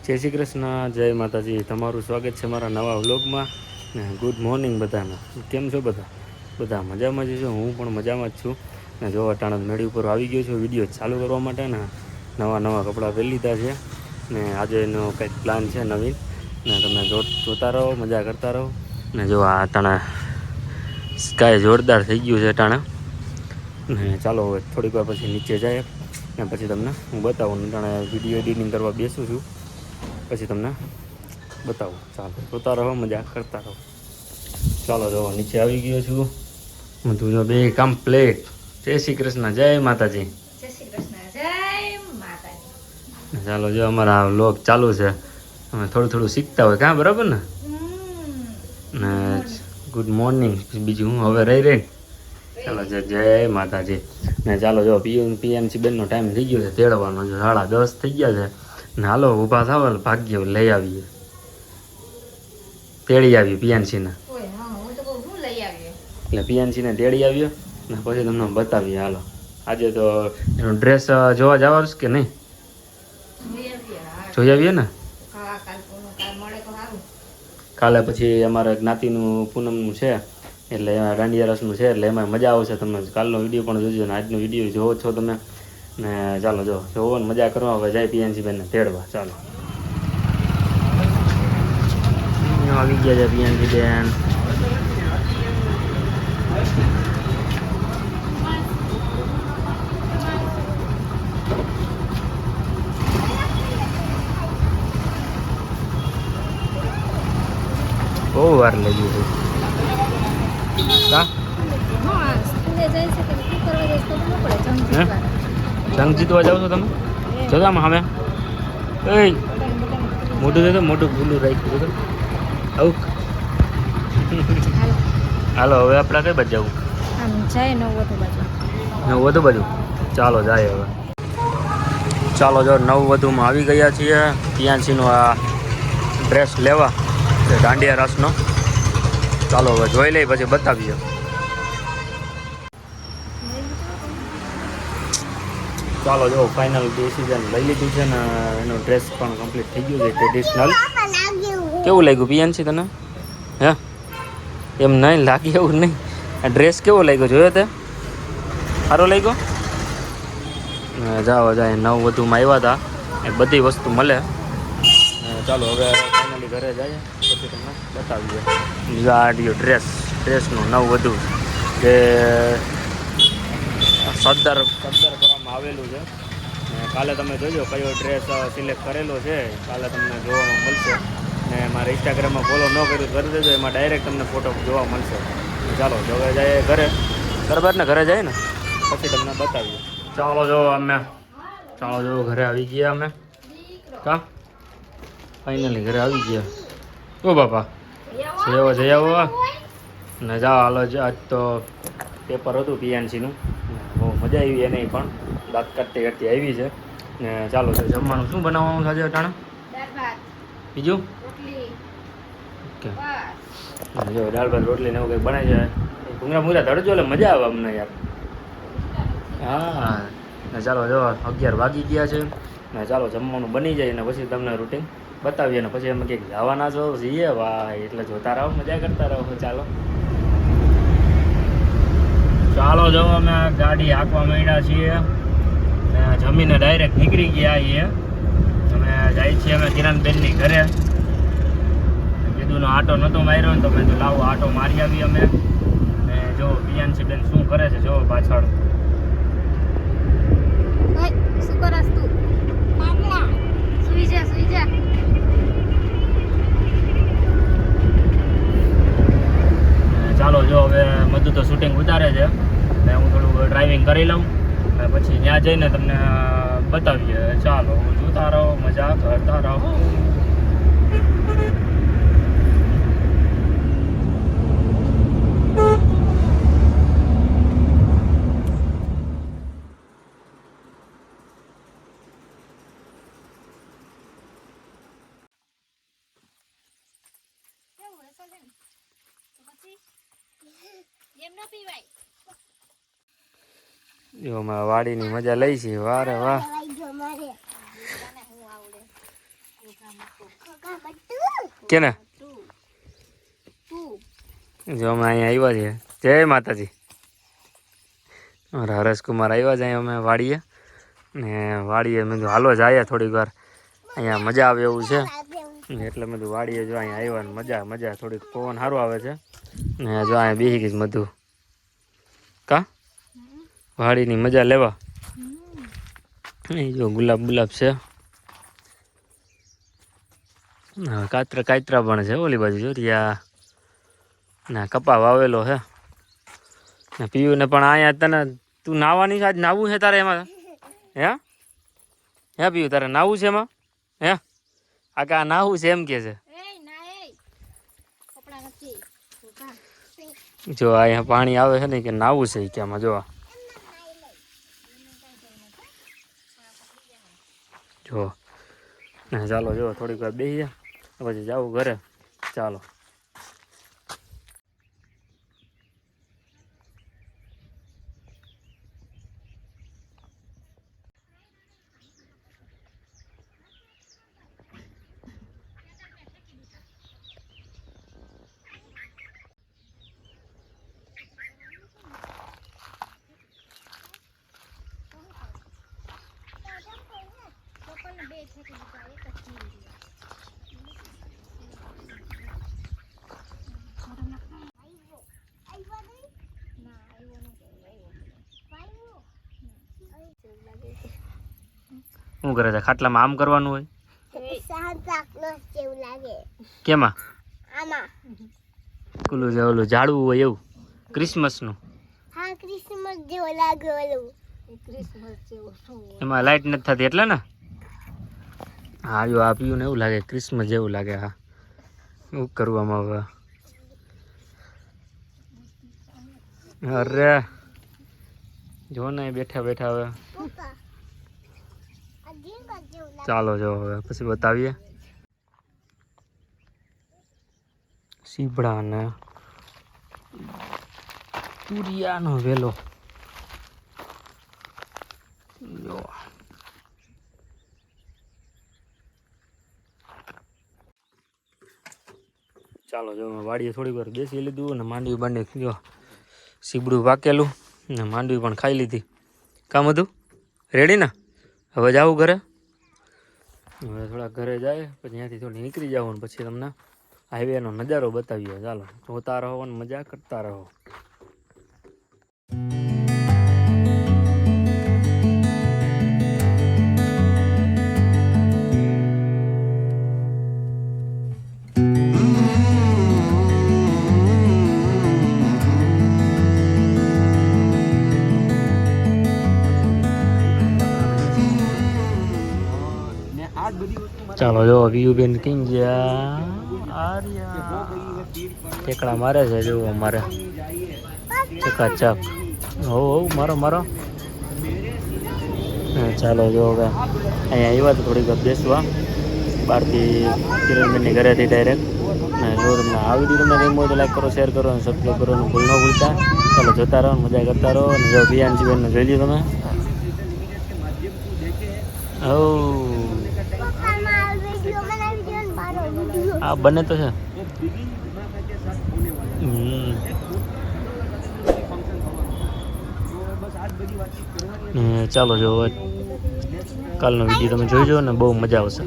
જય શ્રી કૃષ્ણ, જય માતાજી. તમારું સ્વાગત છે મારા નવા વ્લોગમાં. ને ગુડ મોર્નિંગ બધાને. કેમ છો બધા? બધા મજામાં જ છો? હું પણ મજામાં જ છું. ને જો અટાણા મેળી ઉપર આવી ગયો છું વિડીયો ચાલુ કરવા માટે. ને નવા કપડાં પહેરી લીધા છે. ને આજે એનો કંઈક પ્લાન છે નવીન. ને તમે જોતા રહો, મજા કરતા રહો. ને જો આ અટાણા સ્કાય જોરદાર થઈ ગયું છે અટાણા. ને ચાલો હવે થોડીક વાર પછી નીચે જાય ને પછી તમને હું બતાવું. અટાણે વિડીયો એડિટિંગ કરવા બેસું છું, પછી તમને બતાવું. ચાલો જોતા રહો, મજા કરતા રહો. ચાલો જો નીચે આવી ગયો છું હું. તું જો બે કમ્પ્લેટ. જય શ્રી કૃષ્ણ, જય માતાજી. જય શ્રી કૃષ્ણ, જય માતાજી. ચાલો જો અમારા વ્લોગ ચાલુ છે. અમે થોડું શીખતા હોય કાં, બરાબર ને? ને ગુડ મોર્નિંગ બીજું હું હવે રહી. ચાલો જય માતાજી. ને ચાલો જો પીએમસી બેનનો ટાઈમ થઈ ગયો છે તેડવાનો. જો 10:30 થઈ ગયા છે. ને હાલો ઊભા થાવ, ભાગ્ય લઈ આવીએ, તેડી આવીએ પીએનસીને. એટલે પીએનસીને તેડી આવ્યો ને પછી તમને બતાવીએ. હાલો આજે તો એનો ડ્રેસ જોવા જવાનું કે નહીં? જોઈ આવીએ ને. કાલે પછી અમારે જ્ઞાતિનું પૂનમનું છે, એટલે દાંડિયા રસનું છે, એટલે એમાં મજા આવશે. તમે કાલનો વિડીયો પણ જોજો ને આજનો વિડીયો જોવો છો તમે. ને ચાલો જોવો ને મજા કરવા. હવે જાય પીએનસી બેનને તેડવા. ચાલો આવી ગયા છે પીએનસી બેન. બહુ વાર લાગી છે. જંગ જીતવા જાવ છો તમે? જતા અમે મોટું છે તો મોટું ભૂલું રાખ્યું છે. આવું હાલો હવે આપણે કઈ બાજુ જવું? નવવધુ બાજુ. ચાલો જાય હવે. ચાલો જો નવવધુમાં આવી ગયા છીએ. પીએનસીનો આ ડ્રેસ લેવા દાંડિયા રસનો. ચાલો હવે જોઈ લઈ પછી બતાવીએ. ચાલો જો ફાઇનલ ડિસિઝન લઈ લીધું છે ને એનો ડ્રેસ પણ કમ્પ્લીટ થઈ ગયું છે ટ્રેડિશનલ. કેવું લાગ્યું પીએનસી તને? હે એમ નહીં લાગે એવું નહીં. આ ડ્રેસ કેવો લાગ્યો જોયો તે? સારો લાગ્યો? જાઓ જાય નવવધુમાં આવ્યા હતા, એ બધી વસ્તુ મળે. ચાલો હવે ફાઇનલી ઘરે જઈએ પછી તમને બતાવીએ. ગાડીઓ ડ્રેસનું નવવધુ જે સરદાર કરવામાં આવેલું છે. કાલે તમે જોજો કયો ડ્રેસ સિલેક્ટ કરેલો છે, કાલે તમને જોવામાં મળશે. ને મારે ઇન્સ્ટાગ્રામમાં ફોલો ન કર્યું કરી દેજો, એમાં ડાયરેક્ટ તમને ફોટો જોવા મળશે. ચાલો હવે જાય ઘરે. બરાબર ને? ઘરે જાય ને પછી તમને બતાવીએ. ચાલો જો ઘરે આવી ગયા અમે. કા ફાઇનલી ઘરે આવી ગયા. ઓ બાપા જઈ આવો ને જાઓ. હાલો આજ તો પેપર હતું પીએનસીનું. બહુ મજા આવી એને પણ. દાંત કાઢતી આવી છે. ને ચાલો તો જમવાનું શું બનાવવાનું છે આજે અટાણે? બીજું ઓકે. જો દાળ ભાત રોટલી ને એવું કંઈક બનાવી જાય. ભૂંગળા મૂરા તળજો એટલે મજા આવે અમને યાર. હા ને ચાલો જો 11 વાગી ગયા છે. ને ચાલો જમવાનું બની જાય ને પછી તમને રૂટીન બતાવીએ. ને પછી અમે કંઈક જવાના છો જઈએ ભાઈ, એટલે જોતા રહો, મજા કરતા રહો. ચાલો જો અમે ગાડી હાંકવા માંડ્યા છીએ ને જમીને ડાયરેક્ટ નીકળી ગયા છીએ. અમે જાય છીએ અમે કિરણબેનની ઘરે. કીધુંનો આટો નહોતો માર્યો ને તો મેં તો લાવો આટો મારી આવી અમે. ને જો પીએનસી બેન શું કરે છે જો પાછળ. શું કરસ તું? સુઈ જા. ચાલો જો હવે બધું તો શૂટિંગ ઉતારે છે ને હું થોડું ડ્રાઇવિંગ કરી લઉં અને પછી ત્યાં જઈને તમને બતાવીએ. ચાલો જોતા રહો, મજા કરતા રહો. જો વાડીની મજા લઈ છે. વારે વાહ. કેને જો અમે અહીંયા આવ્યા છીએ જય માતાજી અમારા હરેશકુમાર આવ્યા છે અહીંયા અમે વાડીએ ને વાડીએ મેં કીધું હાલો જ આવ્યા થોડીક વાર અહીંયા મજા આવે એવું છે એટલે મેં કીધું વાડીએ જો અહીંયા આવ્યા ને મજા થોડીક પવન સારું આવે છે ને જો અહીંયા બેસી ગઈ મધુ કા વાડીની મજા લેવા એ જો ગુલાબ છે કાતરા પણ છે ઓલી બાજુ જો રહ્યા ને કપા વાવેલો છે ને પીયું ને પણ અહીંયા તને તું નાવાની આજ નાવું છે તારે એમાં હે પીયું તારે નાવું છે એમાં હે આ નાવું છે એમ કે છે જો અહીંયા પાણી આવે છે ને કે નાવું છે કે આમાં જો ચાલો જો થોડીક વાર બેસીએ પછી જાવું ઘરે ચાલો શું કરે છે ખાટલામાં આમ કરવાનું હોય કેમાં પેલું જે ઓલું ઝાડવું હોય એવું ક્રિસમસ નું એમાં લાઈટ નથી થતી એટલે ને હા જો આ પીયું ને એવું લાગે ક્રિસમસ જેવું લાગે હા શું કરવામાં હવે અરે જો ને બેઠા હવે ચાલો જો હવે પછી બતાવીએ સીભડા ને તુરિયાનો વેલો જો ચાલો જો વાડીએ થોડીક વાર બેસી લીધું અને માંડવી જો સીબડું વાકેલું ને માંડવી પણ ખાઈ લીધી કામ હતું રેડી ને હવે જાવું ઘરે હવે થોડા ઘરે જાય પછી ત્યાંથી થોડી નીકળી જાવ ને પછી તમને હાઈવેનો નજારો બતાવીએ ચાલો જોતા રહો અને મજા કરતા રહો ચાલો જો વીયુબેન કઈ ગયા ઠેકડા મારે છે જો અમારે ચકાચક હો મારો ચાલો જો હવે અહીંયા આવ્યા તો થોડીક વાર બેસવા બહારથી કિરણબેનની ઘરેથી ડાયરેક્ટ ને જો તમને આ વિડીયો તમને ગમ્યો હોય તો લાઈક કરો શેર કરો અને સબસ્ક્રાઈબ કરવાનું ભૂલ ન ભૂલતા ચાલો જોતા રહો મજા કરતા રહો અને જો પ્રિયાંશીબેનને જોઈ લ્યો તમે આ બને તો છે ચાલો જો કાલનો વિડીયો તમે જોઈજો ને બહુ મજા આવશે